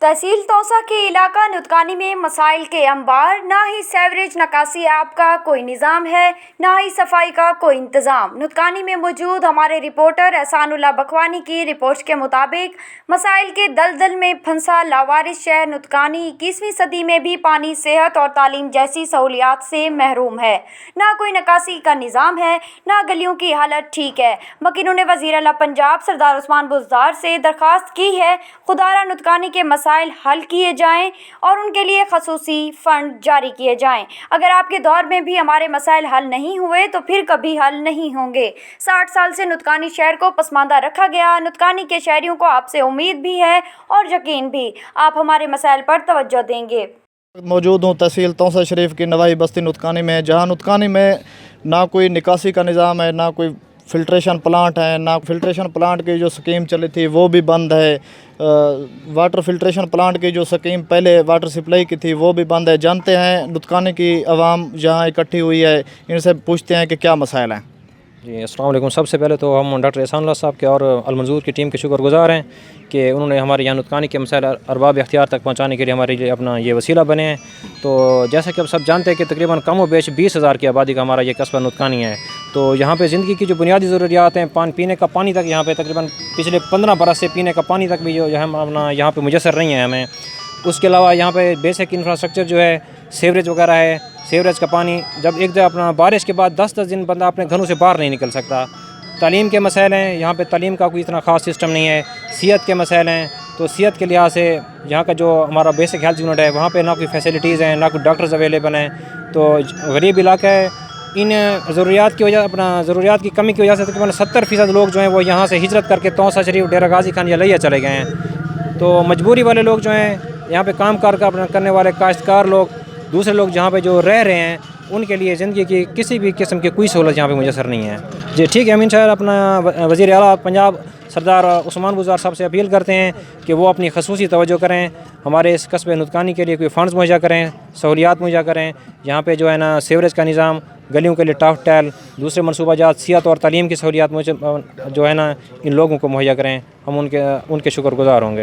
तहसील तौसा के इलाका नुतकानी में मसाइल के अंबार, ना ही सेवरेज नकासी ऐप का कोई निज़ाम है, ना ही सफाई का कोई इंतज़ाम। नुतकानी में मौजूद हमारे रिपोर्टर एहसानुल्लाह बखवानी की रिपोर्ट के मुताबिक मसाइल के दलदल में फंसा लावारिस शहर नुतकानी 21वीं सदी में भी पानी, सेहत और तालीम जैसी सहूलियात से महरूम है। ना कोई नकासी का निज़ाम है, ना गलियों की हालत ठीक है। मकीनों ने वज़ीर आला पंजाब सरदार उस्मान बुज़दार से दरख्वास्त की है खुदारा नुतकानी के मसाइल हल किए जाएं और उनके लिए खसूसी फंड जारी किए जाएं। अगर आपके दौर में भी हमारे मसाइल हल नहीं हुए तो फिर कभी हल नहीं होंगे। 60 साल से नुतकानी शहर को पसमानदा रखा गया। नुतकानी के शहरियों को आपसे उम्मीद भी है और यकीन भी, आप हमारे मसाइल पर तवज्जो देंगे। मौजूद हूँ तहसील तौसा शरीफ की नवाई बस्ती नुतकानी में, जहाँ नुतकानी में ना कोई निकासी का निज़ाम है, ना कोई फ़िल्ट्रेशन प्लांट है। ना फ़िल्ट्रेशन प्लांट की जो स्कीम चली थी वो भी बंद है। वाटर फ़िल्ट्रेशन प्लांट की जो स्कीम पहले वाटर सप्लाई की थी वो भी बंद है। जानते हैं नुतकानी की आवाम जहाँ इकट्ठी हुई है, इनसे पूछते हैं कि क्या मसाइल हैं। जी अस्सलाम वालेकुम। सबसे पहले तो हम डॉक्टर एहसानुल्लाह साहब के और अलमंजूर की टीम के शुक्रगुज़ार हैं कि उन्होंने हमारे यहाँ नुतकानी के मसाइल अरबाब इख्तियार तक पहुँचाने के लिए हमारे लिए अपना ये वसीला बने हैं। तो जैसा कि आप सब जानते हैं कि तकरीबन कम व बेश 20,000 की आबादी का हमारा ये कस्बा नुतकानी है। तो यहाँ पे ज़िंदगी की जो बुनियादी ज़रूरियात हैं, पीने का पानी तक यहाँ पे तकरीबन पिछले 15 बरस से पीने का पानी तक भी जो है अपना यहाँ पे मुयसर नहीं है हमें। उसके अलावा यहाँ पे बेसिक इंफ्रास्ट्रक्चर जो है, सीवरेज वगैरह है। सीवरेज का पानी जब एक जगह अपना बारिश के बाद 10-10 दिन बंदा अपने घरों से बाहर नहीं निकल सकता। तालीम के मसाइल हैं, यहाँ पे तालीम का कोई इतना ख़ास सिस्टम नहीं है। सेहत के मसाइल हैं, तो सेहत के लिहाज से यहाँ का जो हमारा बेसिक हेल्थ यूनिट है वहाँ पे ना कोई फैसिलिटीज़ हैं, ना कोई डॉक्टर्स अवेलेबल हैं। तो गरीब इलाका है। इन ज़रूरियात की कमी की वजह से तकरीबन 70% लोग जो हैं वो यहाँ से हिजरत करके तौसा शरीफ, डेरा गाजी खान या लिया चले गए हैं। तो मजबूरी वाले लोग जो हैं, यहाँ पे काम करने वाले काश्तकार लोग, दूसरे लोग जहाँ पे जो रह रहे हैं, उनके लिए ज़िंदगी की किसी भी किस्म की कोई सहूलत यहाँ पे मुयसर नहीं है। जी ठीक है, हम इंशाअल्लाह अपना वज़ीर आला पंजाब सरदार उस्मान बुज़दार साहब से अपील करते हैं कि वो अपनी खसूसी तवज्जो करें, हमारे इस कस्बे नुतकानी के लिए कोई फ़ंड्स मुहैया करें, सहूलियात मुहैया करें। यहाँ पे जो है ना सीवरेज का निज़ाम, गलियों के लिए टॉप टैल, दूसरे मनसूबाजात, सेहत और तालीम की सहूलियात जो है ना इन लोगों को मुहैया करें। हम उनके शुक्रगुज़ार होंगे।